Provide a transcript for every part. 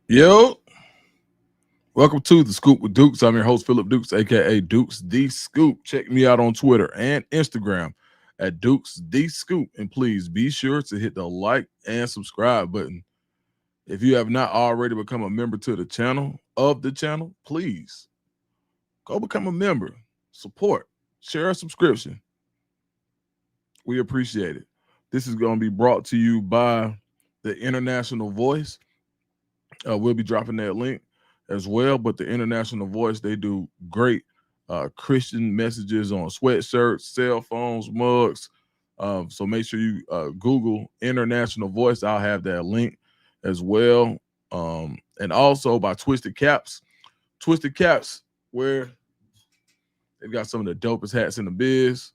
Yo, welcome to the Scoop with Dukes. I'm your host, Philip Dukes, aka Dukes the Scoop. Check me out on Twitter and Instagram at Dukes the Scoop. And please be sure to hit the like and subscribe button. If you have not already become a member to the channel, please go become a member. Support, share a subscription. We appreciate it. This is going to be brought to you by the International Voice. We'll be dropping that link as well. But the International Voice, they do great Christian messages on sweatshirts, cell phones, mugs. So make sure you Google International Voice. I'll have that link as well. And also by Twisted Caps. Twisted Caps, where they've got some of the dopest hats in the biz.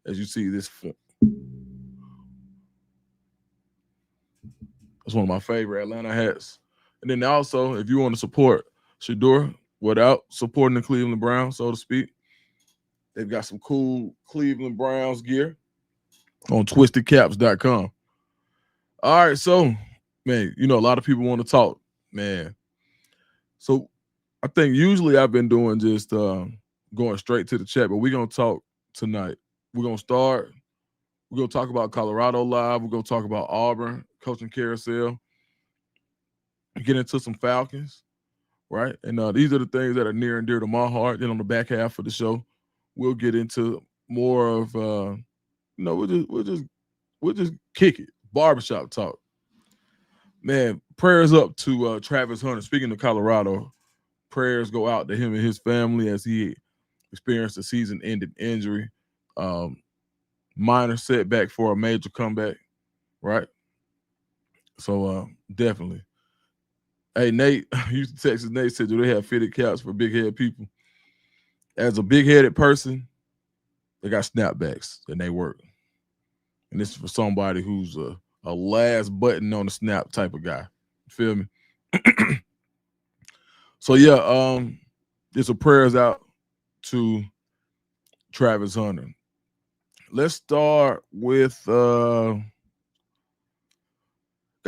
As you see, this that's one of my favorite Atlanta hats. And then also, if you want to support Shador without supporting the Cleveland Browns, so to speak, they've got some cool Cleveland Browns gear on twistedcaps.com. All right, so, man, a lot of people want to talk, man. So I think usually I've been doing just going straight to the chat, but we're going to talk tonight. We're going to talk about Colorado Live. We're going to talk about Auburn, coaching carousel, get into some Falcons, right? And these are the things that are near and dear to my heart. Then on the back half of the show, we'll get into more of, we'll just kick it, barbershop talk. Man, prayers up to Travis Hunter. Speaking of Colorado, prayers go out to him and his family as he experienced a season-ending injury. Minor setback for a major comeback, right? So definitely. Hey, Nate, Houston, Texas, Nate said, do they have fitted caps for big-headed people? As a big-headed person, they got snapbacks and they work. And this is for somebody who's a last button on the snap type of guy. You feel me? So, yeah, there's a prayers out to Travis Hunter. Let's start with got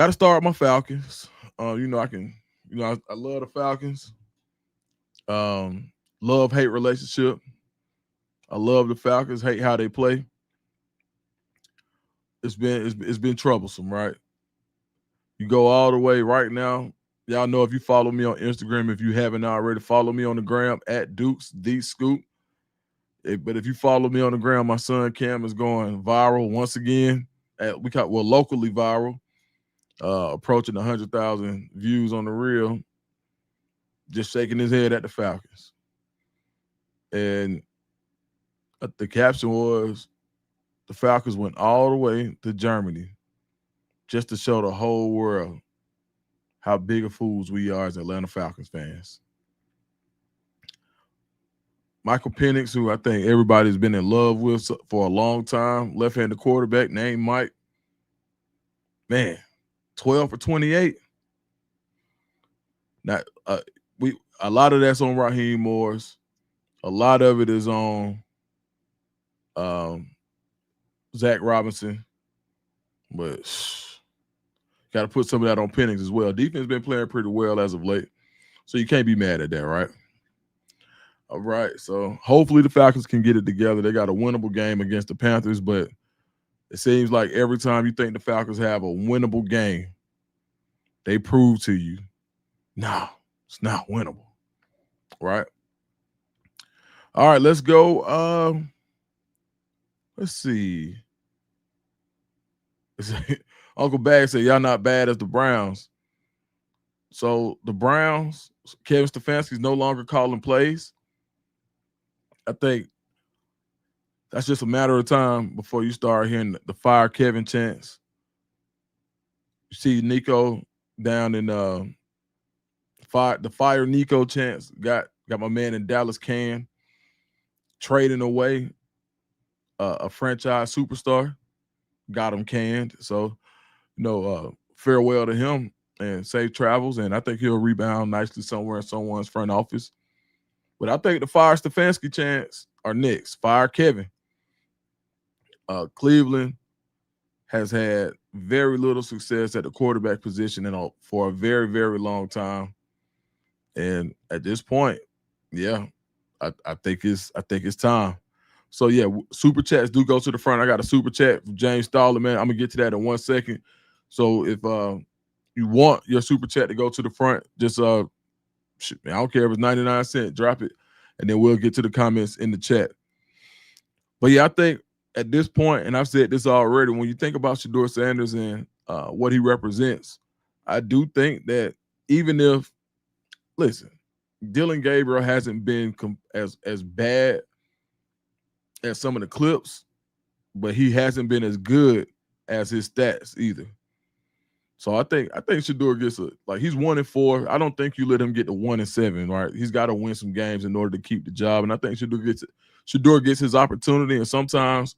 to start with my Falcons. I love the Falcons. Love-hate relationship. I love the Falcons, hate how they play. It's been troublesome, right? You go all the way right now. Y'all know if you follow me on Instagram, if you haven't already, follow me on the gram at Dukes the Scoop. But if you follow me on the gram, my son Cam is going viral once again. Locally viral, approaching 100,000 views on the reel. Just shaking his head at the Falcons, and the caption was, "The Falcons went all the way to Germany just to show the whole world how big of fools we are as Atlanta Falcons fans." Michael Penix, who I think everybody's been in love with for a long time, left-handed quarterback named Mike. Man, 12 for 28. Now, a lot of that's on Raheem Morris. A lot of it is on Zach Robinson. But got to put some of that on Penix as well. Defense been playing pretty well as of late. So you can't be mad at that, right? All right, so hopefully the Falcons can get it together. They got a winnable game against the Panthers, but it seems like every time you think the Falcons have a winnable game, they prove to you, no, it's not winnable, right? All right, let's go. Let's see. Uncle Bag said, y'all not bad as the Browns. So the Browns, Kevin Stefanski's no longer calling plays. I think that's just a matter of time before you start hearing the fire Kevin chants. You see Nico down in the fire Nico chants. Got my man in Dallas Can trading away a franchise superstar. Got him canned. So, farewell to him and safe travels. And I think he'll rebound nicely somewhere in someone's front office. But I think the fire Stefanski chants are next. Fire Kevin. Cleveland has had very little success at the quarterback position for a very, very long time. And at this point, yeah, I think it's time. So yeah, super chats do go to the front. I got a super chat from James Stoller, man. I'm gonna get to that in 1 second. So if you want your super chat to go to the front, just I don't care if it's 99 cents, drop it, and then we'll get to the comments in the chat. But yeah, I think at this point, and I've said this already, when you think about Shedeur Sanders and what he represents, I do think that even if, listen, Dylan Gabriel hasn't been as bad as some of the clips, but he hasn't been as good as his stats either. So I think Shedeur gets he's 1-4. I don't think you let him get to 1-7, right? He's got to win some games in order to keep the job, and I think Shedeur gets his opportunity, and sometimes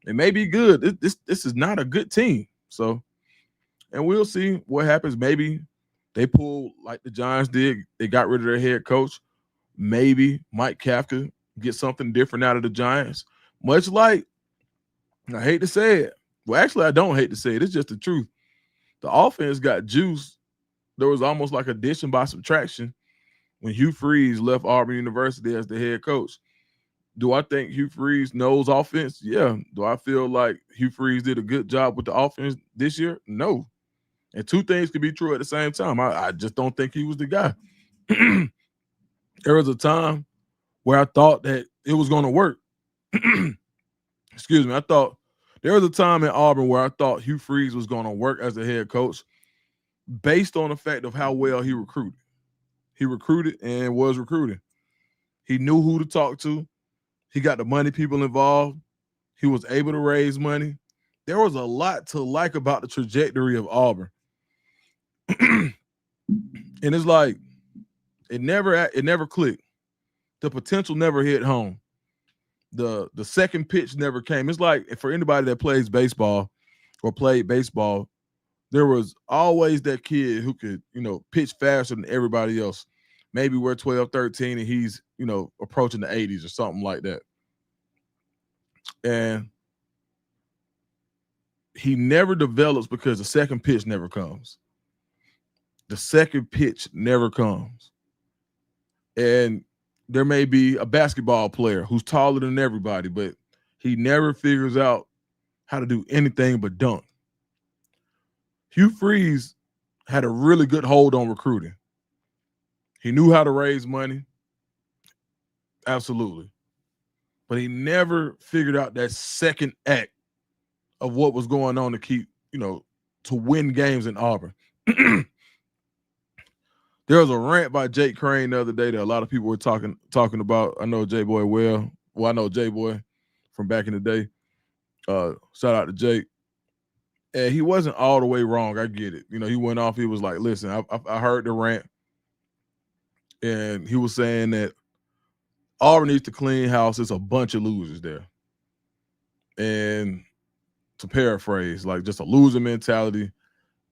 it may be good. This is not a good team, so and we'll see what happens. Maybe they pull like the Giants did. They got rid of their head coach. Maybe Mike Kafka gets something different out of the Giants. Much like, I hate to say it. Well, actually, I don't hate to say it. It's just the truth. The offense got juice. There was almost like addition by subtraction when Hugh Freeze left Auburn University as the head coach. Do I think Hugh Freeze knows offense? Yeah. Do I feel like Hugh Freeze did a good job with the offense this year? No. And two things could be true at the same time. I just don't think he was the guy. There was a time where I thought that it was going to work. Excuse me. There was a time in Auburn where I thought Hugh Freeze was going to work as a head coach based on the fact of how well he recruited. He recruited and was recruiting. He knew who to talk to. He got the money people involved. He was able to raise money. There was a lot to like about the trajectory of Auburn. And it's like it never clicked. The potential never hit home. The second pitch never came. It's like for anybody that plays baseball or played baseball, there was always that kid who could, pitch faster than everybody else. Maybe we're 12, 13, and he's, approaching the 80s or something like that. And he never develops because the second pitch never comes. The second pitch never comes. And there may be a basketball player who's taller than everybody, but he never figures out how to do anything but dunk. Hugh Freeze had a really good hold on recruiting. He knew how to raise money. Absolutely. But he never figured out that second act of what was going on to keep, to win games in Auburn. There was a rant by Jake Crane the other day that a lot of people were talking about. I know J-Boy well. Well, I know J-Boy from back in the day. Shout out to Jake. And he wasn't all the way wrong. I get it. He went off. He was like, listen, I heard the rant. And he was saying that Auburn needs to clean house. There's a bunch of losers there. And to paraphrase, like just a loser mentality.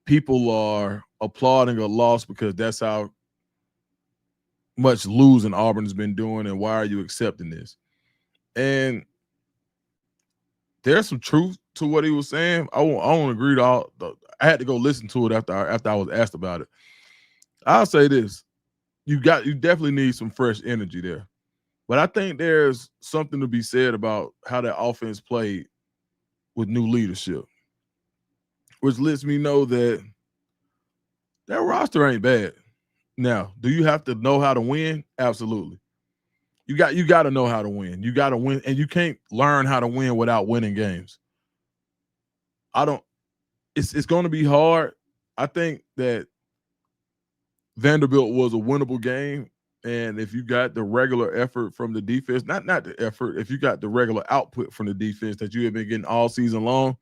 People are applauding a loss because that's how much losing Auburn's been doing, and why are you accepting this? And there's some truth to what he was saying. I won't agree to all. I had to go listen to it after I was asked about it. I'll say this: you definitely need some fresh energy there, but I think there's something to be said about how that offense played with new leadership, which lets me know that roster ain't bad. Now, do you have to know how to win? Absolutely. You got to know how to win. You got to win, and you can't learn how to win without winning games. It's going to be hard. I think that Vanderbilt was a winnable game, and if you got the regular effort from the defense, not the effort, if you got the regular output from the defense that you have been getting all season long,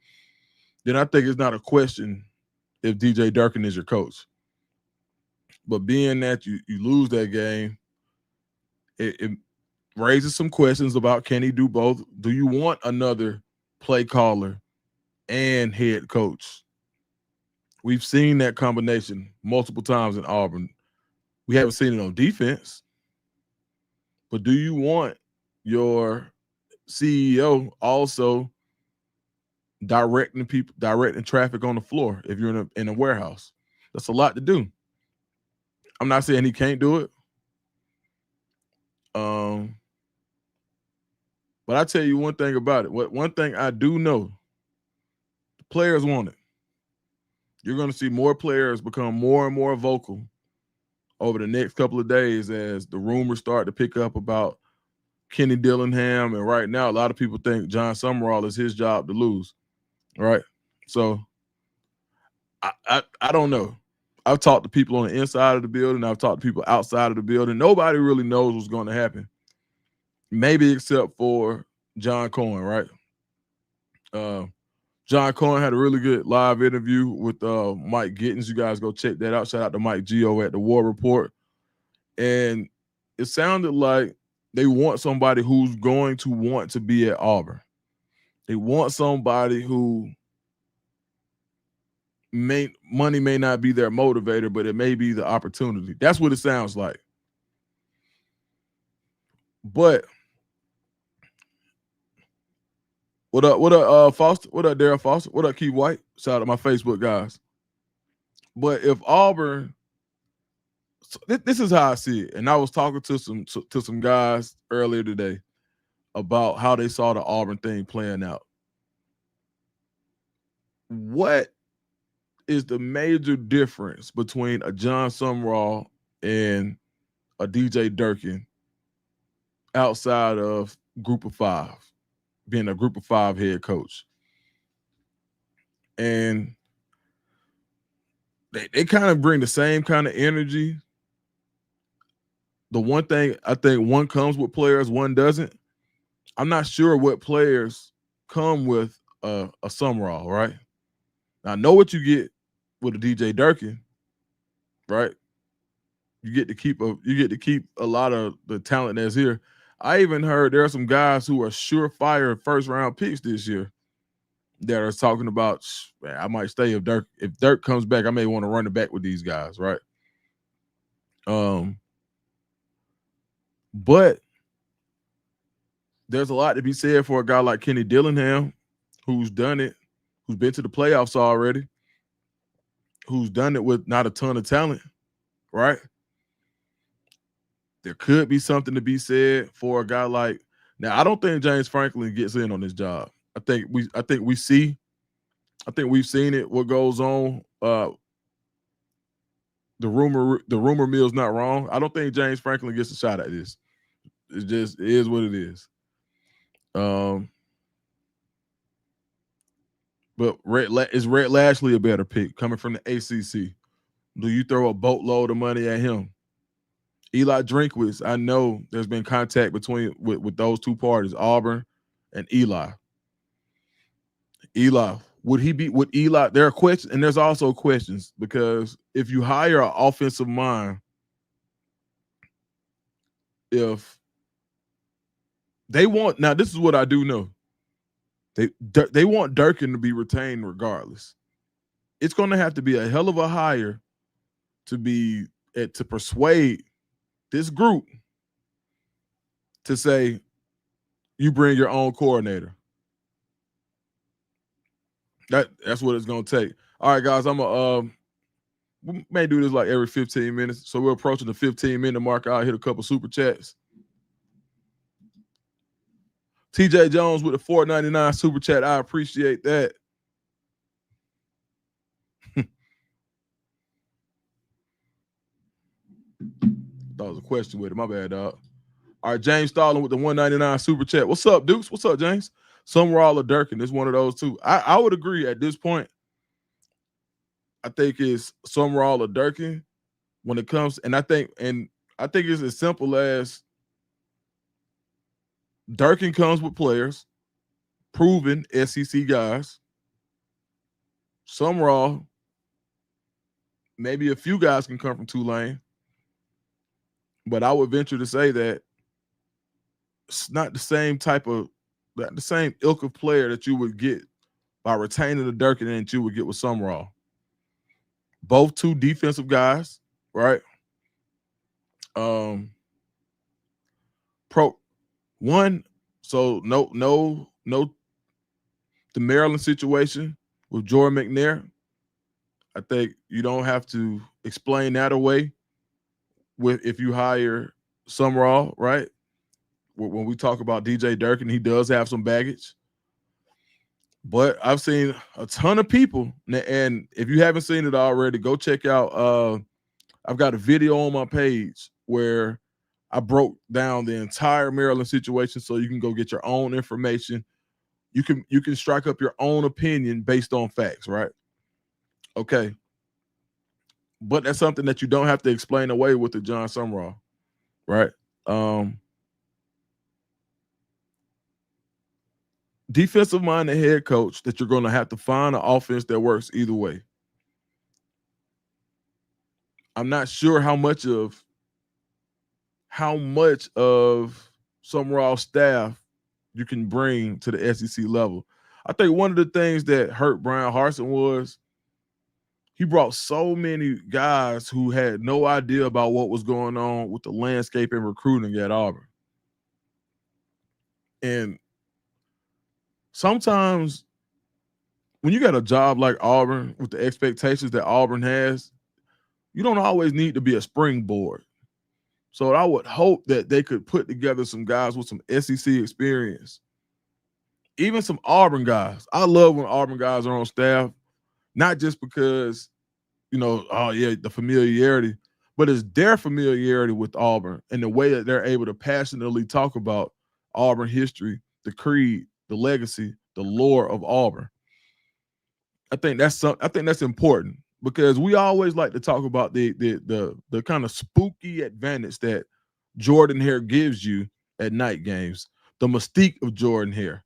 then I think it's not a question if DJ Durkin is your coach. But being that you lose that game, it raises some questions about, can he do both? Do you want another play caller and head coach? We've seen that combination multiple times in Auburn. We haven't seen it on defense. But do you want your CEO also directing traffic on the floor if you're in a warehouse. That's a lot to do. I'm not saying he can't do it. But I tell you one thing about it. One thing I do know, the players want it. You're going to see more players become more and more vocal over the next couple of days as the rumors start to pick up about Kenny Dillingham. And right now, a lot of people think John Summerall is his job to lose. Right? So I don't know. I've talked to people on the inside of the building. I've talked to people outside of the building. Nobody really knows what's going to happen. Maybe except for John Cohen, right? John Cohen had a really good live interview with Mike Gittins. You guys go check that out. Shout out to Mike Gio at the War Report. And it sounded like they want somebody who's going to want to be at Auburn. They want somebody who money may not be their motivator, but it may be the opportunity. That's what it sounds like. But what up, Foster? What up, Darryl Foster? What up, Keith White? Shout out to my Facebook guys. But if Auburn, this is how I see it, and I was talking to some guys earlier today about how they saw the Auburn thing playing out. What is the major difference between a John Summerall and a DJ Durkin outside of Group of Five, being a Group of Five head coach? And they kind of bring the same kind of energy. The one thing I think, one comes with players, one doesn't. I'm not sure what players come with a Summerall, right? I know what you get with a DJ Durkin, right? You get to keep a lot of the talent that's here. I even heard there are some guys who are surefire first round picks this year that are talking about, man, I might stay if Dirk comes back. I may want to run it back with these guys, right? But there's a lot to be said for a guy like Kenny Dillingham, who's done it, who's been to the playoffs already, who's done it with not a ton of talent, right? There could be something to be said for a guy like, now I don't think James Franklin gets in on this job. I think we've seen it, what goes on. The rumor mill's not wrong. I don't think James Franklin gets a shot at this. It just is what it is. But is Rhett Lashley a better pick coming from the ACC? Do you throw a boatload of money at him? Eli Drinkwitz, I know there's been contact with those two parties, Auburn and Eli. Would Eli? There are questions, and there's also questions, because if you hire an offensive mind, if they want, now this is what I do know. They want Durkin to be retained regardless. It's going to have to be a hell of a hire to persuade this group to say you bring your own coordinator. That's what it's going to take. All right, guys, we may do this like every 15 minutes. So we're approaching the 15-minute mark. I'll hit a couple super chats. TJ Jones with a $4.99 super chat. I appreciate that. That was a question with it. My bad, dog. All right, James Stalling with the $1.99 super chat. What's up, Dukes? What's up, James? Summerall or Durkin? It's one of those two. I would agree at this point. I think it's Summerall or Durkin when it comes, and I think it's as simple as Durkin comes with players, proven SEC guys. Summerall, maybe a few guys can come from Tulane, but I would venture to say that it's not the same ilk of player that you would get by retaining the Durkin and that you would get with Summerall. Both two defensive guys, right? So no the Maryland situation with Jordan McNair, I think you don't have to explain that away with if you hire Summerall, right? When we talk about DJ Durkin, he does have some baggage. But I've seen a ton of people, and if you haven't seen it already, go check out. I've got a video on my page where I broke down the entire Maryland situation, so you can go get your own information. You can strike up your own opinion based on facts, right? Okay, but that's something that you don't have to explain away with the John Summerall, right? Defensive minded head coach that you're going to have to find an offense that works either way. I'm not sure how much of Summerall staff you can bring to the SEC level. I think one of the things that hurt Brian Harsin was he brought so many guys who had no idea about what was going on with the landscape and recruiting at Auburn. And sometimes when you got a job like Auburn with the expectations that Auburn has, you don't always need to be a springboard. So I would hope that they could put together some guys with some SEC experience, even some Auburn guys. I love when Auburn guys are on staff, not just because, oh yeah, the familiarity, but it's their familiarity with Auburn and the way that they're able to passionately talk about Auburn history, the creed, the legacy, the lore of Auburn. I think that's important because we always like to talk about the kind of spooky advantage that Jordan Hare gives you at night games, the mystique of Jordan Hare.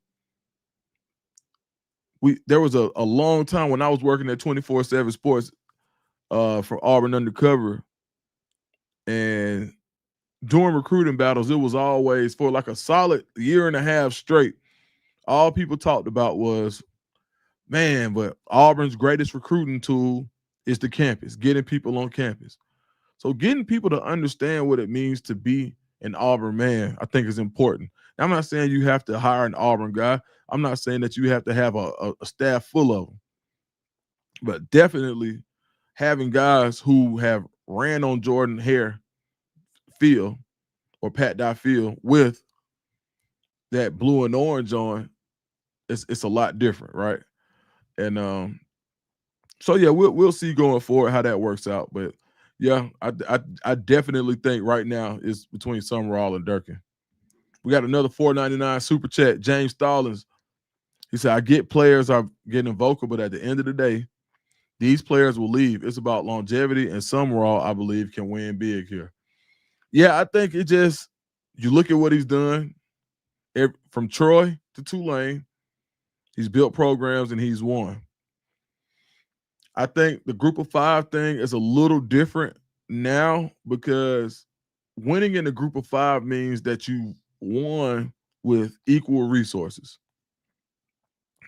There was a long time when I was working at 24/7 Sports for Auburn Undercover, and during recruiting battles, it was always for like a solid year and a half straight. All people talked about was, man, but Auburn's greatest recruiting tool is the campus, getting people on campus. So getting people to understand what it means to be an Auburn man, I think is important. Now, I'm not saying you have to hire an Auburn guy. I'm not saying that you have to have a staff full of them. But definitely having guys who have ran on Jordan Hare field or Pat Dye field with that blue and orange on, it's a lot different, right? And so yeah, we'll see going forward how that works out. But yeah, I definitely think right now it's between Summerall and Durkin. We got another $4.99 super chat. James Stallings. He said, I get players are getting vocal, but at the end of the day, these players will leave. It's about longevity, and Summerall, I believe, can win big here. Yeah, I think you look at what he's done from Troy to Tulane. He's built programs and he's won. I think the group of five thing is a little different now because winning in the group of five means that you won with equal resources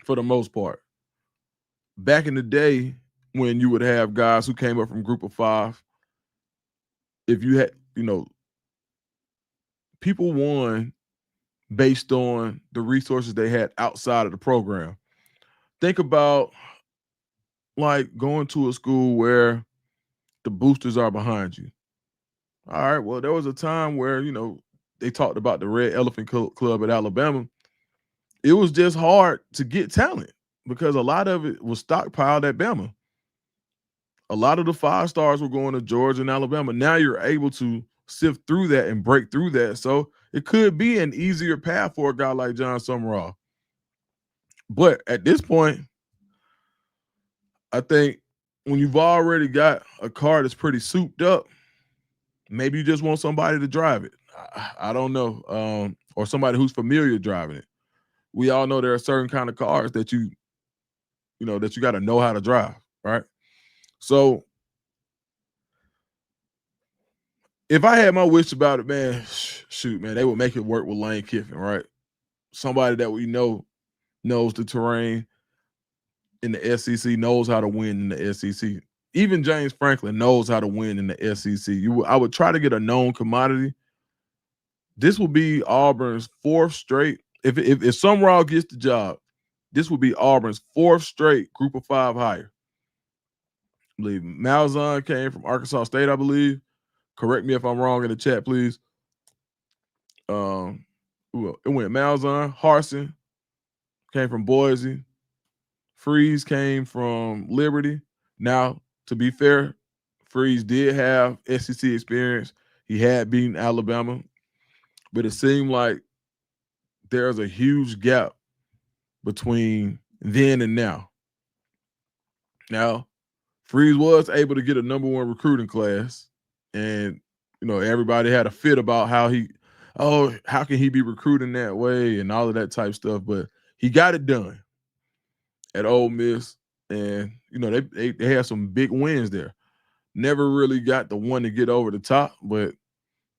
for the most part. Back in the day when you would have guys who came up from group of five, if you had, people won based on the resources they had outside of the program. Think about like going to a school where the boosters are behind you. All right, well, there was a time where, they talked about the Red Elephant Club at Alabama. It was just hard to get talent because a lot of it was stockpiled at Bama. A lot of the 5 stars were going to Georgia and Alabama. Now you're able to sift through that and break through that. So it could be an easier path for a guy like John Summerall. But at this point, I think when you've already got a car that's pretty souped up, maybe you just want somebody to drive it. I don't know. Or somebody who's familiar driving it. We all know there are certain kind of cars that you got to know how to drive, right? So if I had my wish about it, man, shoot, man, they would make it work with Lane Kiffin, right? Somebody that we know knows the terrain in the SEC, knows how to win in the SEC. Even James Franklin knows how to win in the SEC. I would try to get a known commodity. This will be Auburn's 4th straight. If Summerall gets the job, This would be Auburn's 4th straight Group of 5 hire. I believe Malzahn came from Arkansas State, I believe. Correct me if I'm wrong in the chat, please. It went Malzahn, Harsin came from Boise, Freeze came from Liberty. Now, to be fair, Freeze did have SEC experience. He had beaten Alabama, but it seemed like there's a huge gap between then and now. Now, Freeze was able to get a number 1 recruiting class, and everybody had a fit about how can he be recruiting that way and all of that type stuff, but he got it done at Ole Miss, and they had some big wins there. Never really got the one to get over the top, but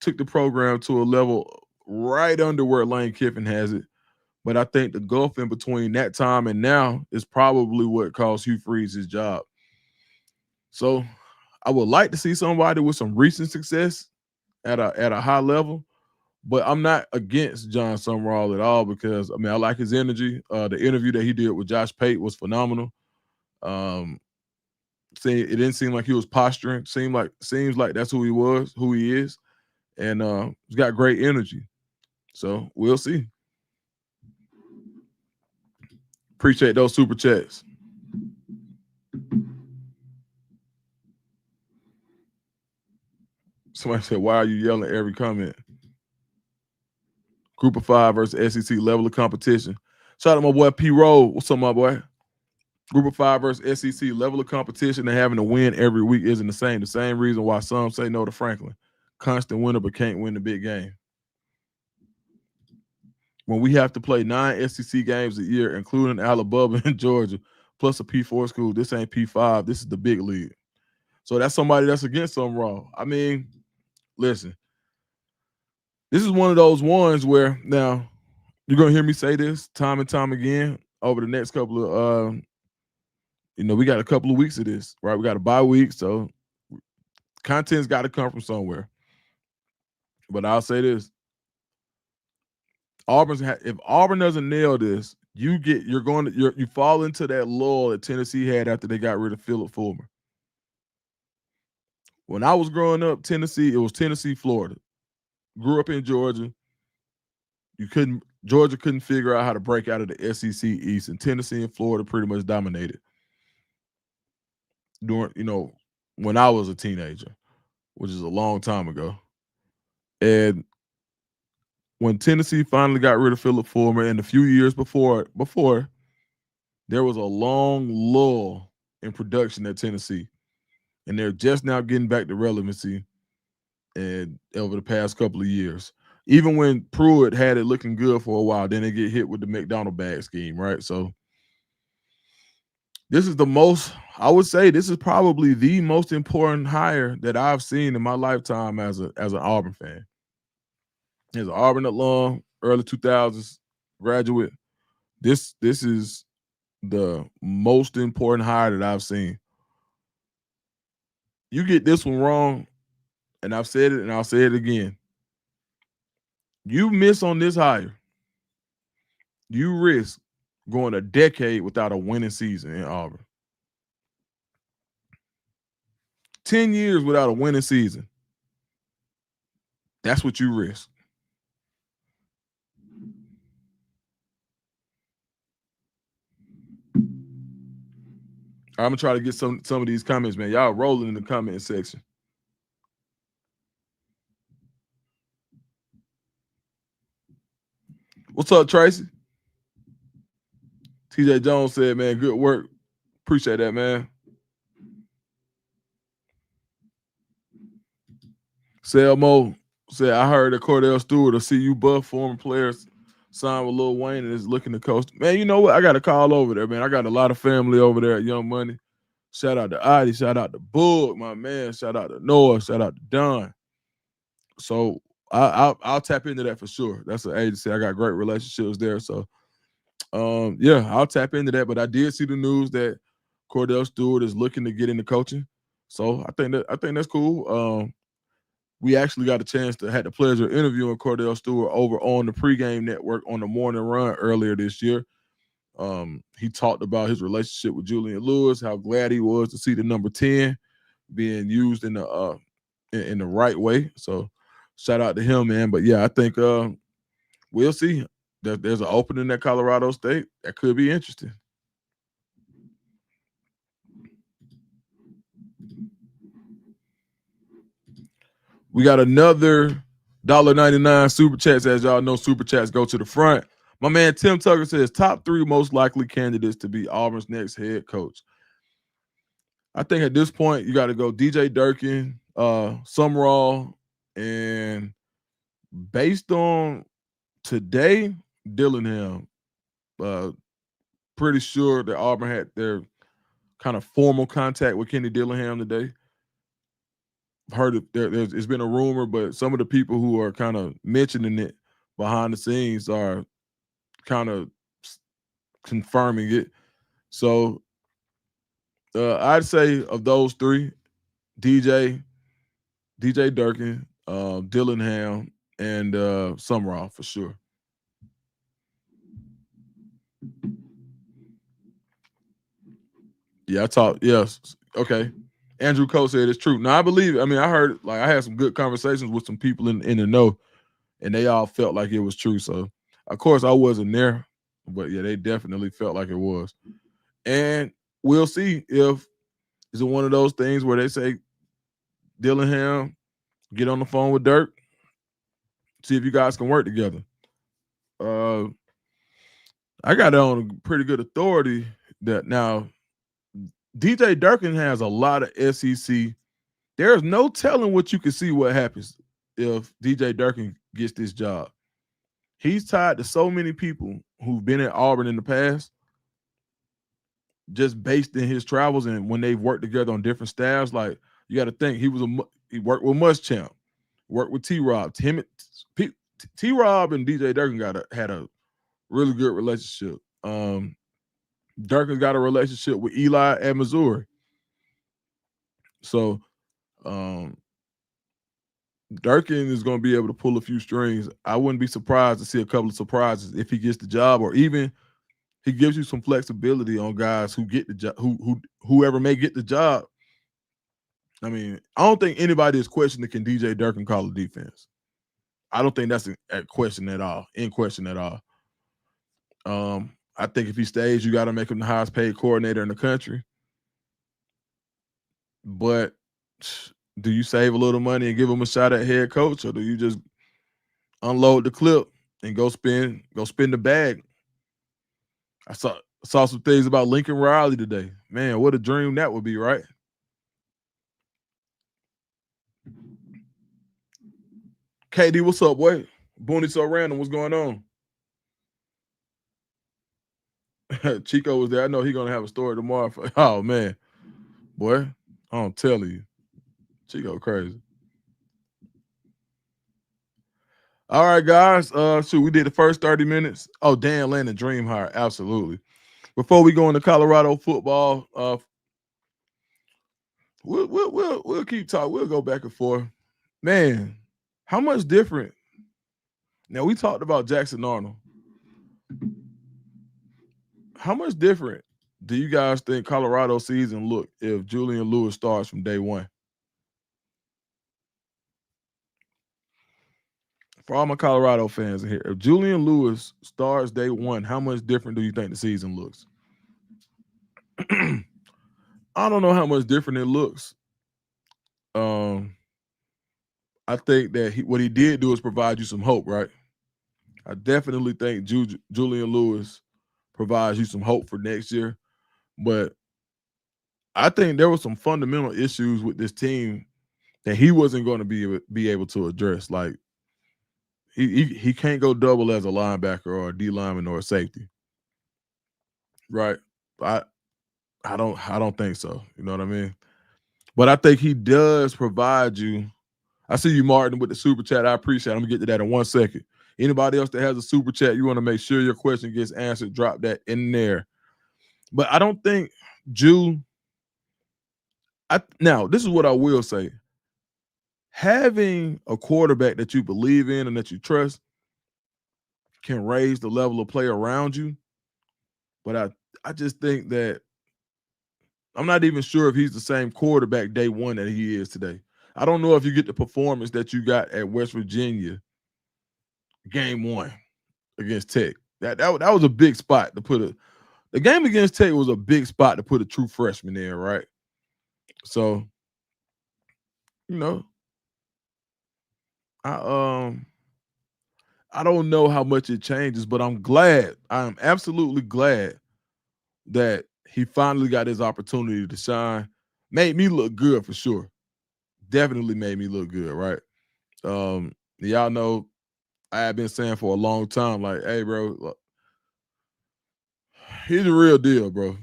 took the program to a level right under where Lane Kiffin has it. But I think the gulf in between that time and now is probably what cost Hugh Freeze his job. So I would like to see somebody with some recent success at a high level, but I'm not against John Summerall at all because I like his energy. The interview that he did with Josh Pate was phenomenal. It didn't seem like he was posturing. Seems like that's who he is, and he's got great energy. So we'll see. Appreciate those super chats. Somebody said, "Why are you yelling at every comment?" Group of 5 versus SEC level of competition. Shout out to my boy P. Rowe. What's up, my boy? Group of 5 versus SEC level of competition and having to win every week isn't the same. The same reason why some say no to Franklin. Constant winner but can't win the big game. When we have to play 9 SEC games a year, including Alabama and Georgia, plus a P4 school, this ain't P5. This is the big league. So that's somebody that's against something wrong. Listen, this is one of those ones where now you're going to hear me say this time and time again over the next couple of, we got a couple of weeks of this, right? We got a bye week, so content's got to come from somewhere. But I'll say this. If Auburn doesn't nail this, you fall into that lull that Tennessee had after they got rid of Phillip Fulmer. When I was growing up, Tennessee, it was Tennessee, Florida. Grew up in Georgia. Georgia couldn't figure out how to break out of the SEC East, and Tennessee and Florida pretty much dominated during, when I was a teenager, which is a long time ago. And when Tennessee finally got rid of Phillip Fulmer, and a few years before, there was a long lull in production at Tennessee, and they're just now getting back to relevancy. And over the past couple of years, even when Pruitt had it looking good for a while, then they get hit with the McDonald bag scheme, right? So this is I would say this is probably the most important hire that I've seen in my lifetime as an Auburn fan. As an Auburn alum, early 2000s graduate, this is the most important hire that I've seen. You get this one wrong, and I've said it and I'll say it again. You miss on this hire, you risk going a decade without a winning season in Auburn. 10 years without a winning season. That's what you risk. I'm gonna try to get some of these comments, man. Y'all rolling in the comment section. What's up, Tracy? TJ Jones said, man, good work. Appreciate that, man. Selmo said, I heard that Cordell Stewart, a CU Buff, former players, signed with Lil Wayne and is looking to coast. Man, you know what? I got a call over there, man. I got a lot of family over there at Young Money. Shout out to Adi. Shout out to Boog, my man. Shout out to Noah. Shout out to Don. So I'll tap into that for sure. That's an agency. I got great relationships there. So yeah, I'll tap into that. But I did see the news that Cordell Stewart is looking to get into coaching. So I think that's cool. We actually got a chance to had the pleasure of interviewing Cordell Stewart over on the pregame network on the morning run earlier this year. He talked about his relationship with Julian Lewis, how glad he was to see the number 10 being used in the right way. So shout out to him, man. But yeah, I think we'll see. There's an opening at Colorado State that could be interesting. We got another $1.99 super chats. As y'all know, super chats go to the front. My man Tim Tucker says top 3 most likely candidates to be Auburn's next head coach. I think at this point you got to go DJ Durkin, Summerall, and based on today, Dillingham. Pretty sure that Auburn had their kind of formal contact with Kenny Dillingham today. I've heard it's been a rumor, but some of the people who are kind of mentioning it behind the scenes are kind of confirming it. So I'd say of those 3, DJ Durkin, Dillingham, and Summerall for sure. Yeah, I talked. Yes, okay. Andrew Cole said it's true. Now I believe it. I mean, I heard I had some good conversations with some people in the know, and they all felt like it was true. So of course I wasn't there, but yeah, they definitely felt like it was. And we'll see if it's one of those things where they say Dillingham, get on the phone with Dirk, see if you guys can work together. I got it on pretty good authority that now DJ Durkin has a lot of SEC. There's no telling what you can see what happens if DJ Durkin gets this job. He's tied to so many people who've been at Auburn in the past, just based in his travels and when they've worked together on different staffs. Like you got to think he worked with Muschamp, worked with T-Rob. T-Rob and DJ Durkin had a really good relationship. Durkin's got a relationship with Eli at Missouri. So Durkin is going to be able to pull a few strings. I wouldn't be surprised to see a couple of surprises if he gets the job, or even he gives you some flexibility on guys who get the job, whoever may get the job. I mean, I don't think anybody is questioning can DJ Durkin call a defense. I don't think that's a question at all, in question at all. I think if he stays, you got to make him the highest paid coordinator in the country. But do you save a little money and give him a shot at head coach, or do you just unload the clip and go spin the bag? I saw some things about Lincoln Riley today. Man, what a dream that would be, right? KD, what's up, boy? Booney so random. What's going on? Chico was there. I know he's gonna have a story tomorrow. Oh man, boy, I'm telling you, Chico crazy. All right, guys. We did the first 30 minutes. Oh, Dan Landon, dream hire, absolutely. Before we go into Colorado football, we'll keep talking. We'll go back and forth. Man, how much different? Now we talked about Jackson Arnold. How much different do you guys think Colorado season look if Julian Lewis starts from day one? For all my Colorado fans in here, if Julian Lewis starts day one, how much different do you think the season looks? I don't know how much different it looks. I think that what he did do is provide you some hope, right? I definitely think Julian Lewis provides you some hope for next year. But I think there were some fundamental issues with this team that he wasn't going to be able to address. Like he can't go double as a linebacker or a D lineman or a safety, right? I don't think so. You know what I mean? But I think he does provide you. I see you, Martin, with the super chat. I appreciate it. I'm gonna get to that in 1 second. Anybody else that has a super chat, you want to make sure your question gets answered, drop that in there. But I don't think now this is what I will say. Having a quarterback that you believe in and that you trust can raise the level of play around you. But I just think that I'm not even sure if he's the same quarterback day one that he is today. I don't know if you get the performance that you got at West Virginia game one against Tech. That was a big spot to put the game against Tech was a big spot to put a true freshman in, right? So, you know, I I don't know how much it changes, but I'm glad. I am absolutely glad that he finally got his opportunity to shine. Made me look good for sure. Definitely made me look good, right? Y'all know I have been saying for a long time, like, hey, bro, look, he's a real deal, bro.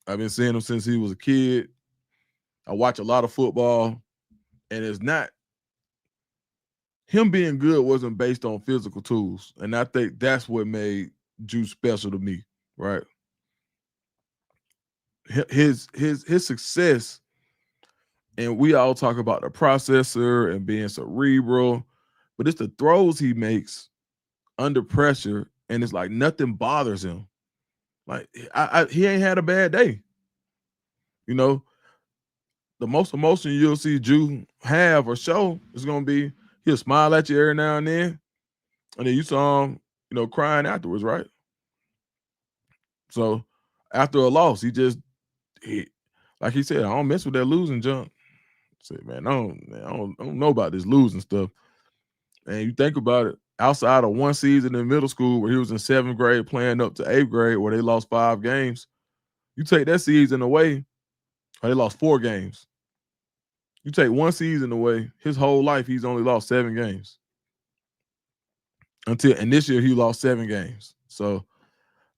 I've been seeing him since he was a kid. I watch a lot of football, and it's not him being good wasn't based on physical tools, and I think that's what made Juice special to me, right? His success, and we all talk about the processor and being cerebral, but it's the throws he makes under pressure, and it's like nothing bothers him. Like he ain't had a bad day. You know, the most emotion you'll see Jew have or show is gonna be he'll smile at you every now and then you saw him, crying afterwards, right? So after a loss, like he said, I don't mess with that losing junk. I said, man, I don't know about this losing stuff. And you think about it, outside of one season in middle school where he was in 7th grade playing up to 8th grade where they lost 5 games, you take that season away, or they lost 4 games. You take one season away, his whole life he's only lost 7 games. And this year he lost 7 games. So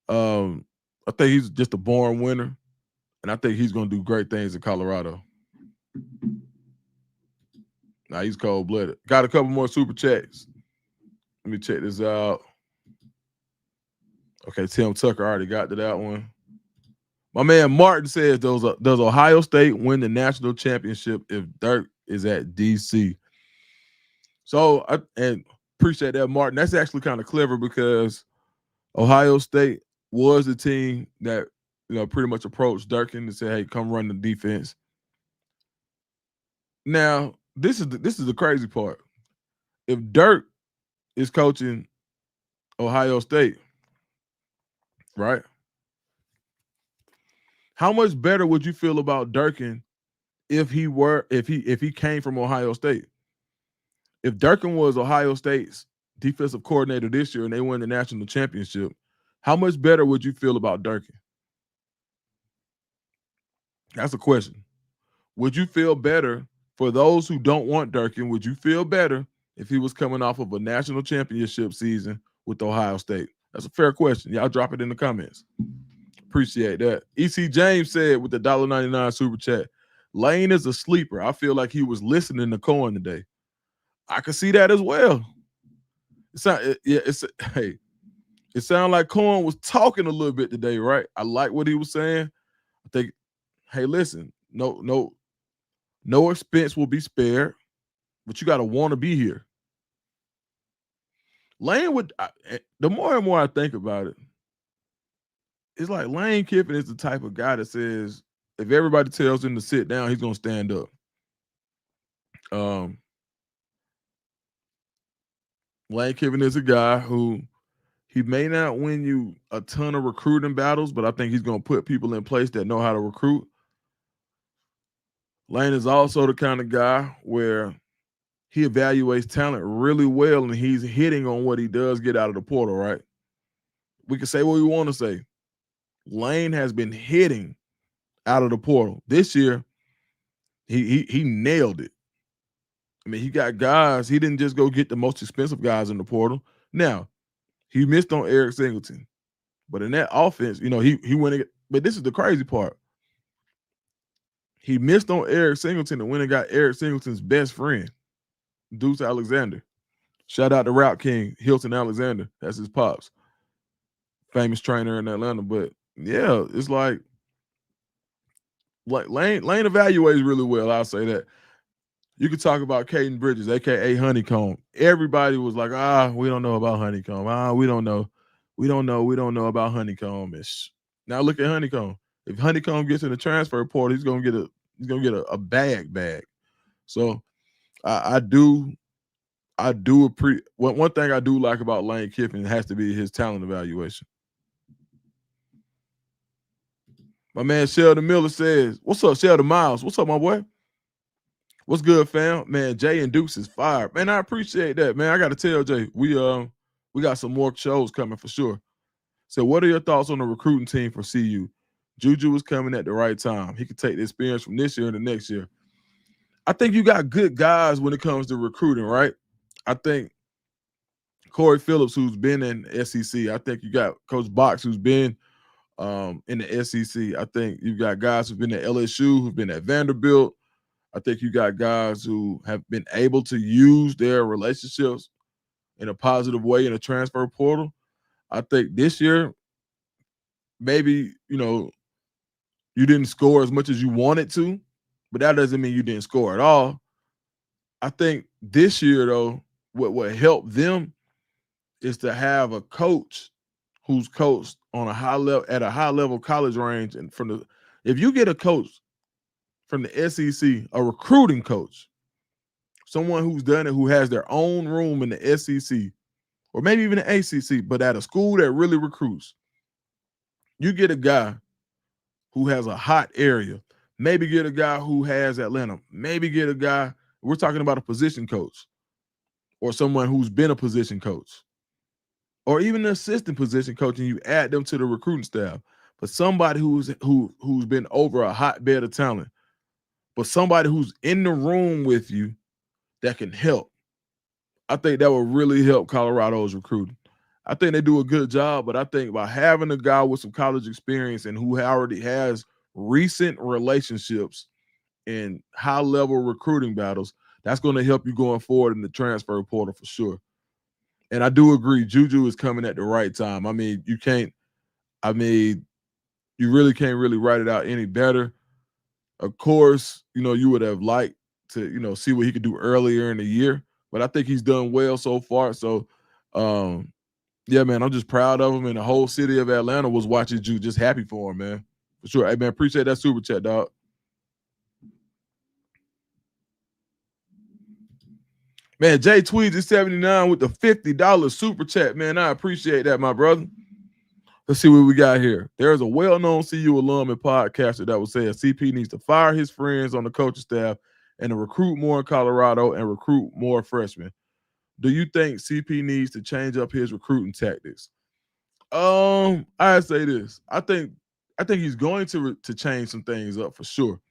I think he's just a born winner, and I think he's going to do great things in Colorado. Now he's cold-blooded. Got a couple more super chats. Let me check this out. Okay, Tim Tucker already got to that one. My man Martin says, does Ohio State win the national championship if Dirk is at DC? So I appreciate that, Martin. That's actually kind of clever because Ohio State was the team that pretty much approached Durkin and said, "Hey, come run the defense." Now, this is the crazy part. If Dirk is coaching Ohio State, right? How much better would you feel about Durkin if he came from Ohio State? If Durkin was Ohio State's defensive coordinator this year and they win the national championship, how much better would you feel about Durkin? That's a question. Would you feel better for those who don't want Durkin? Would you feel better if he was coming off of a national championship season with Ohio State? That's a fair question. Y'all drop it in the comments. Appreciate that. EC James said with the $1.99 super chat, Lane is a sleeper. I feel like he was listening to Cohen today. I could see that as well. It sounded like Cohen was talking a little bit today, right? I like what he was saying. I think, hey, listen, no expense will be spared, but you got to want to be here. Lane the more and more I think about it, it's like Lane Kiffin is the type of guy that says if everybody tells him to sit down, he's going to stand up. Lane Kiffin is a guy who he may not win you a ton of recruiting battles, but I think he's going to put people in place that know how to recruit. Lane is also the kind of guy where he evaluates talent really well, and he's hitting on what he does get out of the portal, right? We can say what we want to say. Lane has been hitting out of the portal. This year, he nailed it. I mean, he got guys. He didn't just go get the most expensive guys in the portal. Now, he missed on Eric Singleton. But in that offense, he went. But this is the crazy part. He missed on Eric Singleton and went and got Eric Singleton's best friend, Deuce Alexander. Shout out to Route King, Hilton Alexander. That's his pops. Famous trainer in Atlanta. But yeah, it's like Lane evaluates really well. I'll say that. You could talk about Caden Bridges, aka Honeycomb. Everybody was like, we don't know about Honeycomb. We don't know. We don't know about Honeycomb. Now look at Honeycomb. If Honeycomb gets in the transfer portal, he's gonna get a bag. So I do appreciate one thing I do like about Lane Kiffin has to be his talent evaluation. My man Sheldon Miller says, "What's up, Sheldon Miles? What's up, my boy? What's good, fam? Man, Jay and Dukes is fire. Man, I appreciate that, man. I got to tell Jay, we got some more shows coming for sure. So, what are your thoughts on the recruiting team for CU? Juju is coming at the right time. He can take the experience from this year into next year. I think you got good guys when it comes to recruiting, right? I think Corey Phillips, who's been in SEC. I think you got Coach Box, who's been in the SEC. I think you got guys who've been at LSU, who've been at Vanderbilt. I think you got guys who have been able to use their relationships in a positive way in a transfer portal. I think this year, maybe, you didn't score as much as you wanted to, but that doesn't mean you didn't score at all. I think this year, though, what helped them is to have a coach who's coached on a high level at a high level college range. And if you get a coach from the SEC, a recruiting coach, someone who's done it, who has their own room in the SEC or maybe even the ACC, but at a school that really recruits, you get a guy who has a hot area. Maybe get a guy who has Atlanta. Maybe get a guy, we're talking about a position coach or someone who's been a position coach or even an assistant position coach, and you add them to the recruiting staff. But somebody who's been over a hotbed of talent, but somebody who's in the room with you that can help. I think that will really help Colorado's recruiting. I think they do a good job, but I think by having a guy with some college experience and who already has recent relationships in high-level recruiting battles, that's going to help you going forward in the transfer portal for sure. And I do agree, Juju is coming at the right time. You really can't really write it out any better. Of course, you would have liked to, see what he could do earlier in the year, but I think he's done well so far. So, yeah, man, I'm just proud of him, and the whole city of Atlanta was watching Juju, just happy for him, man. For sure. Hey, man, appreciate that super chat, dog. Man, Jay Tweeds is 79 with the $50 super chat, man. I appreciate that, my brother. Let's see what we got here. There's a well-known CU alum and podcaster that was saying CP needs to fire his friends on the coaching staff and to recruit more in Colorado and recruit more freshmen. Do you think CP needs to change up his recruiting tactics? I'd say this. I think he's going to change some things up for sure.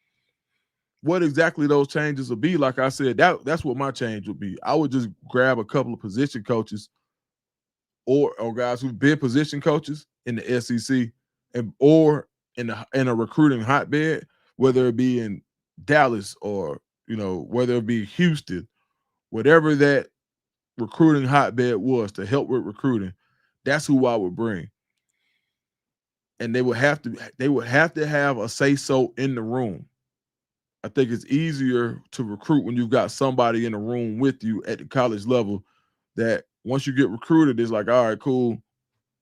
What exactly those changes will be, like I said, that's what my change would be. I would just grab a couple of position coaches or guys who've been position coaches in the SEC or in a recruiting hotbed, whether it be in Dallas or whether it be Houston, whatever that recruiting hotbed was to help with recruiting, that's who I would bring. And they would have to have a say so in the room. I think it's easier to recruit when you've got somebody in the room with you at the college level that once you get recruited, it's like, all right, cool.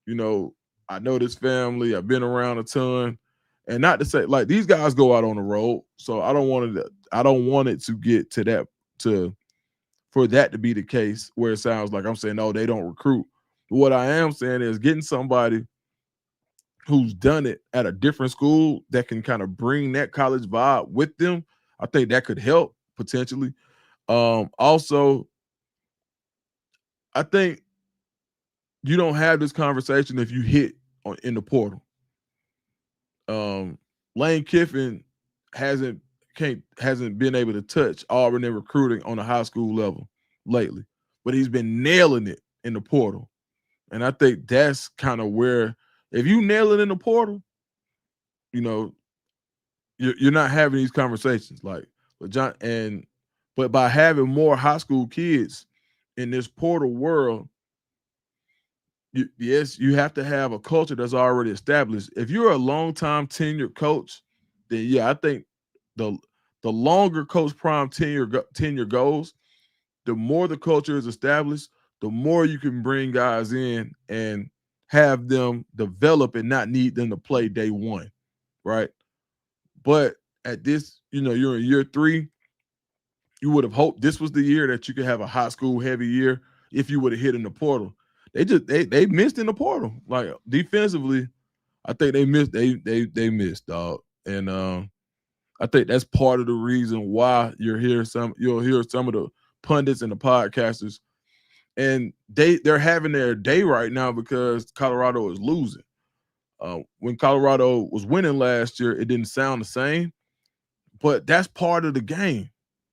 I know this family. I've been around a ton. And not to say, like, these guys go out on the road. So I don't want it to get to that, for that to be the case where it sounds like I'm saying, no, they don't recruit. But what I am saying is getting somebody who's done it at a different school that can kind of bring that college vibe with them. I think that could help potentially. Also, I think you don't have this conversation if you hit in the portal. Lane Kiffin hasn't been able to touch Auburn in recruiting on a high school level lately, but he's been nailing it in the portal. And I think that's kind of where, if you nail it in the portal, you're not having these conversations like with John. But by having more high school kids in this portal world, you have to have a culture that's already established. If you're a long-time tenured coach, then yeah, I think the longer Coach Prime tenure goes, the more the culture is established, the more you can bring guys in and have them develop and not need them to play day one, right? But at this, you're in year 3. You would have hoped this was the year that you could have a high school heavy year if you would have hit in the portal. They missed in the portal. Like defensively, I think they missed. They missed, dog. And I think that's part of the reason why you'll hear some of the pundits and the podcasters, and they're having their day right now because Colorado is losing. When Colorado was winning last year, it didn't sound the same, but that's part of the game.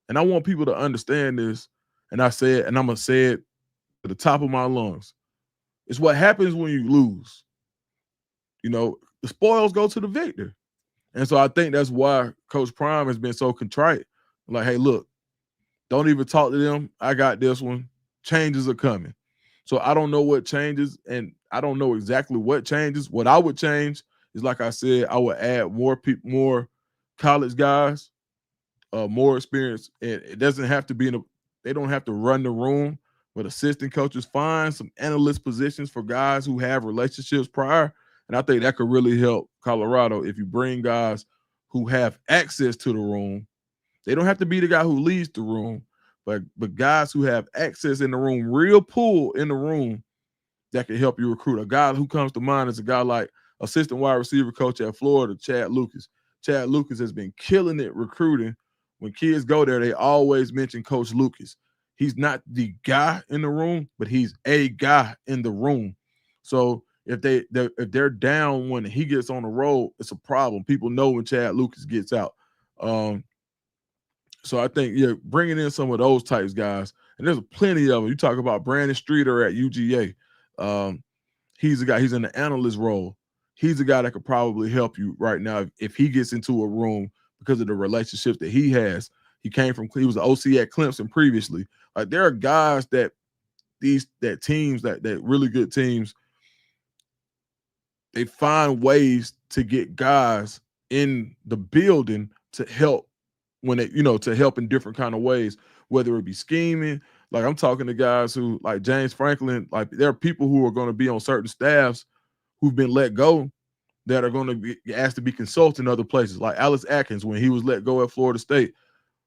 And I want people to understand this. And I say it, and I'm gonna say it to the top of my lungs. It's what happens when you lose. The spoils go to the victor. And so I think that's why Coach Prime has been so contrite. Like, hey, look, don't even talk to them. I got this one. Changes are coming. So I don't know what changes, and I don't know exactly what changes. What I would change is, like I said, I would add more college guys, more experience. And it doesn't have to be they don't have to run the room, but assistant coaches find some analyst positions for guys who have relationships prior. And I think that could really help Colorado if you bring guys who have access to the room. They don't have to be the guy who leads the room, but guys who have access in the room, real pull in the room that can help you recruit. A guy who comes to mind is a guy like assistant wide receiver coach at Florida, Chad Lucas. Chad Lucas has been killing it recruiting. When kids go there, they always mention Coach Lucas. He's not the guy in the room, but he's a guy in the room. So if they're down when he gets on the road, it's a problem. People know when Chad Lucas gets out. So I think, bringing in some of those types guys, and there's plenty of them. You talk about Brandon Streeter at UGA. He's a guy. He's in the analyst role. He's a guy that could probably help you right now if he gets into a room because of the relationships that he has. He was the OC at Clemson previously. Like, there are guys that teams that really good teams, they find ways to get guys in the building to help when to help in different kind of ways, whether it be scheming. Like, I'm talking to guys who, like James Franklin, like there are people who are going to be on certain staffs who've been let go that are going to be asked to be consulted in other places. Like Alex Atkins, when he was let go at Florida State,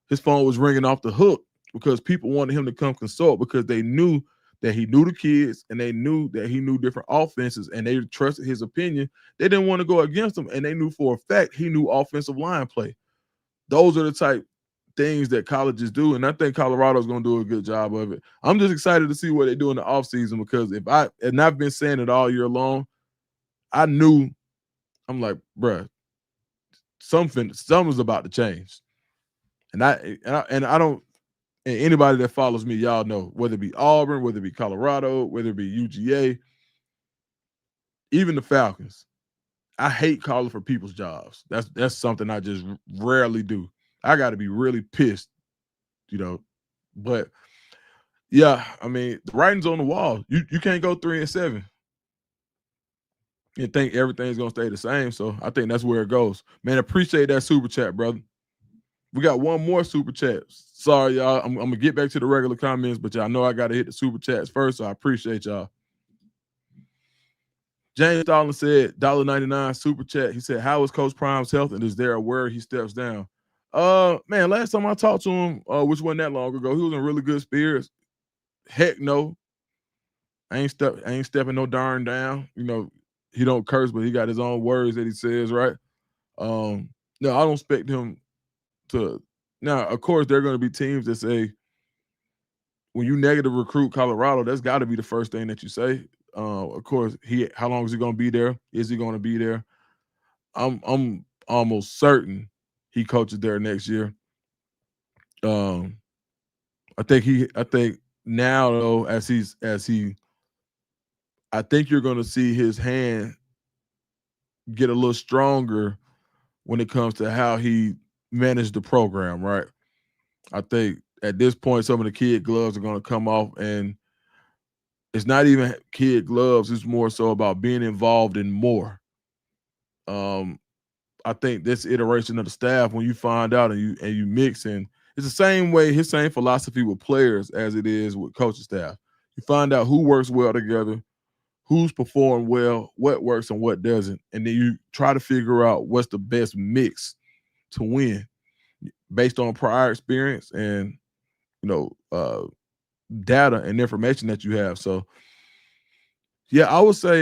his phone was ringing off the hook because people wanted him to come consult because they knew that he knew the kids and they knew that he knew different offenses and they trusted his opinion. They didn't want to go against him, and they knew for a fact he knew offensive line play. Those are the type things that colleges do, and I think Colorado's going to do a good job of it. I'm just excited to see what they do in the offseason because I've been saying it all year long, I'm like, bruh, something's about to change. And I don't, and anybody that follows me, y'all know, whether it be Auburn, whether it be Colorado, whether it be UGA, even the Falcons, I hate calling for people's jobs. That's something I just rarely do. I got to be really pissed, But yeah, I mean, the writing's on the wall. You can't go 3-7 and think everything's gonna stay the same. So I think that's where it goes. Man, appreciate that super chat, brother. We got one more super chat. Sorry, y'all. I'm gonna get back to the regular comments, but y'all know I gotta hit the super chats first. So I appreciate y'all. James Dolan said $1.99 super chat. He said, how is Coach Prime's health, and is there a word he steps down? Man, last time I talked to him, which wasn't that long ago, he was in really good spirits. Heck no. I ain't stepping no darn down. He don't curse, but he got his own words that he says, right? No, I don't expect him to. Now, of course, there are going to be teams that say, when you negative recruit Colorado, that's got to be the first thing that you say. Of course, how long is he going to be there? Is he going to be there? I'm almost certain he coaches there next year. I think now though, I think you're going to see his hand get a little stronger when it comes to how he managed the program, right? I think at this point, some of the kid gloves are going to come off, and it's not even kid gloves. It's more so about being involved in more. I think this iteration of the staff, when you find out and you mix in, it's the same way, his same philosophy with players as it is with coaching staff. You find out who works well together, who's performed well, what works and what doesn't, and then you try to figure out what's the best mix to win based on prior experience and data and information that you have. So yeah, I would say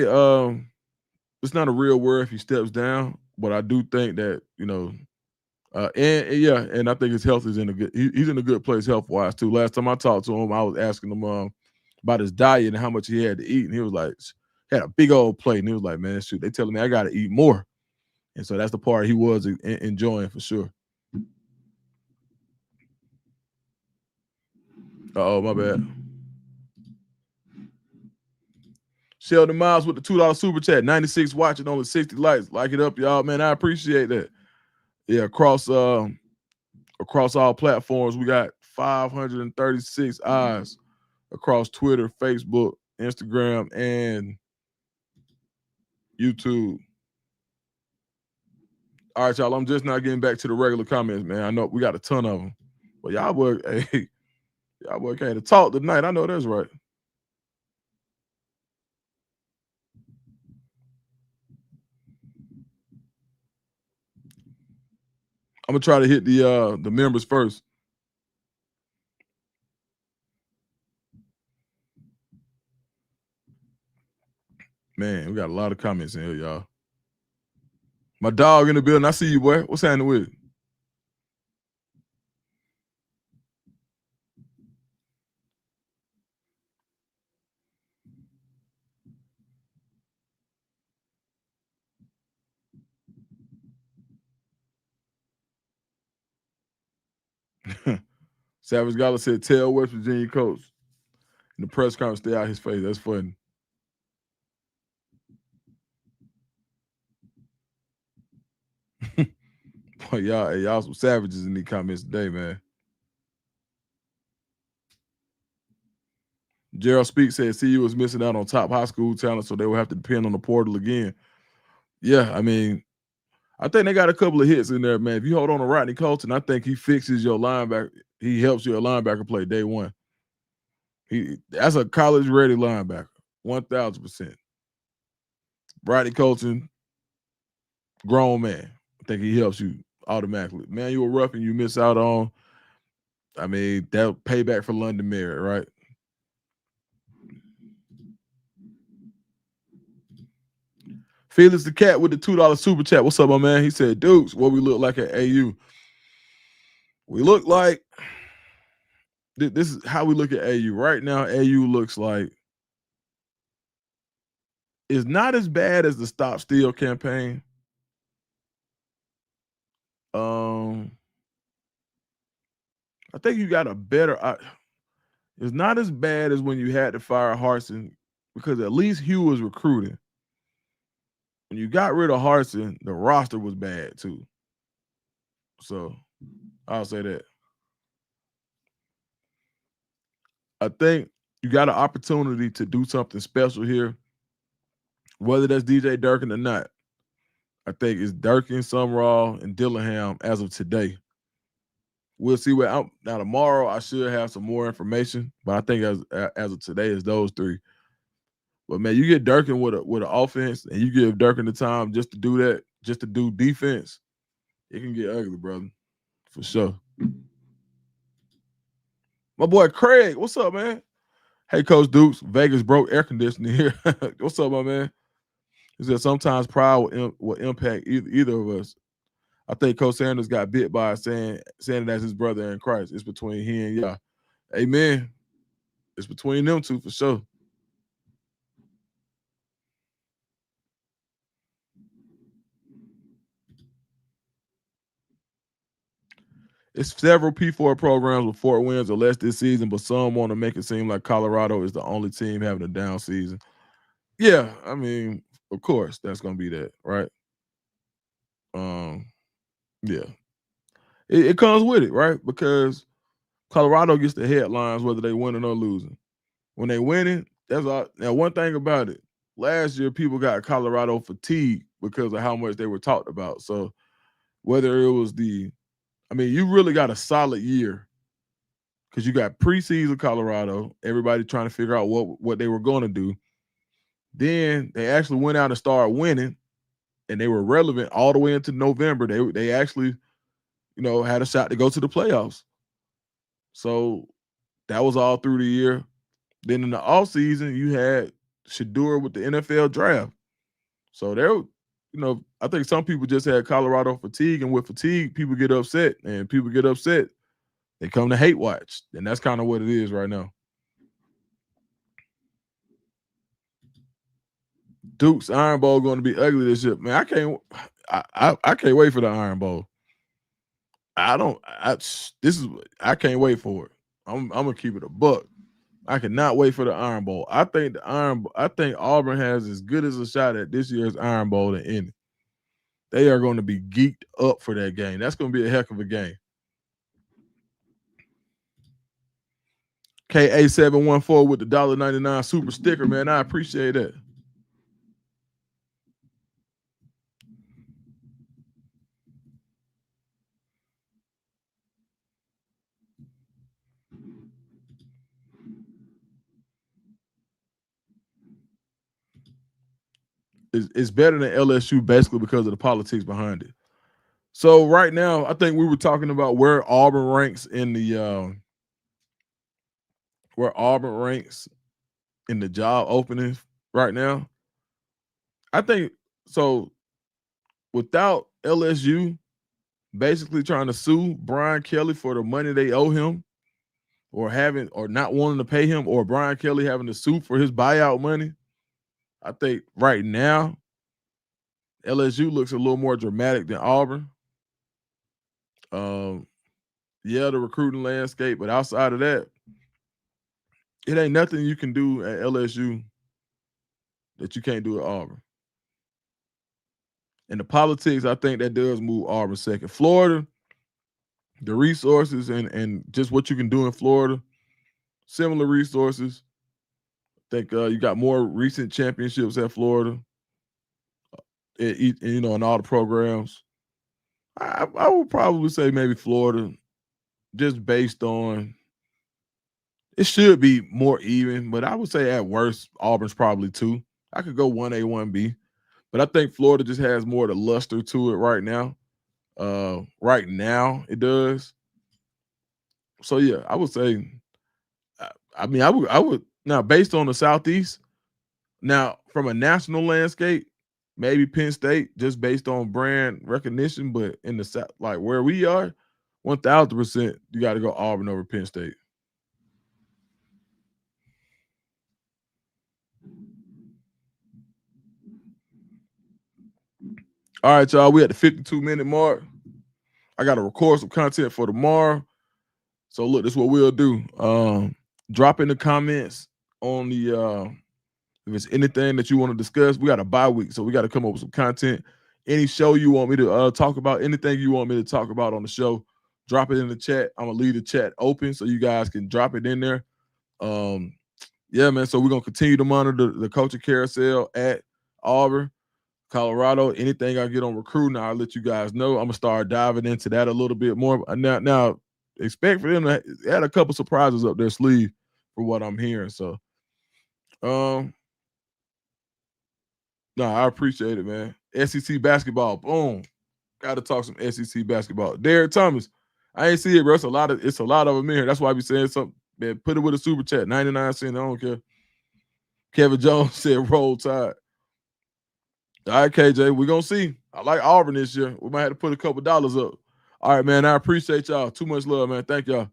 it's not a real word if he steps down, but I do think that and I think his health is in a good. He's in a good place health wise too. Last time I talked to him, I was asking him about his diet and how much he had to eat, and he was like, he had a big old plate, and he was like, man, shoot, they telling me I got to eat more, and so that's the part he was enjoying for sure. Oh, my bad. Sheldon Miles with the $2 super chat. 96 watching, only 60 likes. Like it up, y'all. Man, I appreciate that. Yeah, across all platforms, we got 536 eyes across Twitter, Facebook, Instagram, and YouTube. All right, y'all. I'm just not getting back to the regular comments, man. I know we got a ton of them, but y'all boy came to talk tonight. I know that's right. I'm gonna try to hit the members first. Man, we got a lot of comments in here, y'all. My dog in the building. I see you, boy. What's happening with it? Savage Gala said, tell West Virginia coach in the press conference, stay out his face. That's funny. Boy, y'all some savages in these comments today, man. Gerald Speak said CU was missing out on top high school talent, so they will have to depend on the portal again. Yeah, I mean, I think they got a couple of hits in there, man. If you hold on to Rodney Colton, I think he fixes your linebacker. He helps your linebacker play day one. That's a college ready linebacker, 1,000%. Rodney Colton, grown man. I think he helps you automatically. Man, you were rough and you miss out on. I mean, that'll pay back for London Merritt, right? Felix the Cat with the $2 super chat. What's up, my man? He said, Dukes, what we look like at AU. We look like this is how we look at AU. Right now, AU looks like it's not as bad as the Stop Steal campaign. I think you got a better it's not as bad as when you had to fire Harsin because at least Hugh was recruiting. When you got rid of Harsin, the roster was bad too. So I'll say that. I think you got an opportunity to do something special here, whether that's DJ Durkin or not. I think it's Durkin, Sumrall, and Dillingham as of today. We'll see what now tomorrow. I should have some more information, but I think as of today, is those three. But man, you get Durkin with an offense, and you give Durkin the time just to do that, just to do defense. It can get ugly, brother, for sure. My boy Craig, what's up, man? Hey, Coach Dukes, Vegas broke air conditioning here. What's up, my man? He said sometimes pride will impact either of us. I think Coach Sanders got bit by saying that's his brother in Christ. It's between he and y'all. Amen. It's between them two for sure. It's several P4 programs with 4 wins or less this season, but some want to make it seem like Colorado is the only team having a down season. Yeah, I mean, of course, that's going to be that, right? Yeah. It comes with it, right? Because Colorado gets the headlines whether they winning or losing. When they winning, that's all. Now, one thing about it, last year people got Colorado fatigue because of how much they were talked about. So whether it was you really got a solid year because you got preseason Colorado, everybody trying to figure out what they were going to do. Then they actually went out and started winning, and they were relevant all the way into November. They actually, had a shot to go to the playoffs. So that was all through the year. Then in the offseason, you had Shador with the NFL draft. So I think some people just had Colorado fatigue, and with fatigue, people get upset, and people get upset. They come to hate watch, and that's kind of what it is right now. Duke's Iron Bowl going to be ugly this year, man. I can't wait for the Iron Bowl. I can't wait for it. I'm gonna keep it a buck. I cannot wait for the Iron Bowl. I think Auburn has as good as a shot at this year's Iron Bowl than any. They are going to be geeked up for that game. That's going to be a heck of a game. KA714 with the $1.99 super sticker, man. I appreciate that. It's better than LSU basically because of the politics behind it. So right now, I think we were talking about where Auburn ranks in the job openings right now. I think so. Without LSU basically trying to sue Brian Kelly for the money they owe him, or not wanting to pay him, or Brian Kelly having to sue for his buyout money, I think right now LSU looks a little more dramatic than Auburn. The recruiting landscape, but outside of that, it ain't nothing you can do at LSU that you can't do at Auburn. And the politics, I think that does move Auburn second. Florida, the resources and just what you can do in Florida, similar resources. I think you got more recent championships at Florida, in all the programs. I would probably say maybe Florida, just based on it should be more even, but I would say at worst Auburn's probably 2. I could go 1A, 1B, but I think Florida just has more of the luster to it right now. Right now it does. So yeah, I would say. I would now based on the Southeast. Now from a national landscape, maybe Penn State just based on brand recognition, but in the South, like where we are, 1000%, you got to go Auburn over Penn State. All right, y'all. We at the 52-minute mark. I got to record some content for tomorrow. So look, this is what we'll do. Drop in the comments on the if it's anything that you want to discuss. We got a bye week, so we got to come up with some content. Any show you want me to talk about, anything you want me to talk about on the show, drop it in the chat. I'm gonna leave the chat open so you guys can drop it in there. Yeah, man. So we're gonna continue to monitor the coaching carousel at Auburn, Colorado. Anything I get on recruiting, I'll let you guys know. I'm gonna start diving into that a little bit more. Now expect for them to add a couple surprises up their sleeve for what I'm hearing. So, no, I appreciate it, man. SEC basketball, boom. Got to talk some SEC basketball. Derek Thomas, I ain't see it, bro. It's a lot of them in here. That's why I be saying something. Man, put it with a super chat, 99 cents. I don't care. Kevin Jones said roll tide. All right, KJ, we're gonna see. I like Auburn this year. We might have to put a couple dollars up. All right, man. I appreciate y'all. Too much love, man. Thank y'all.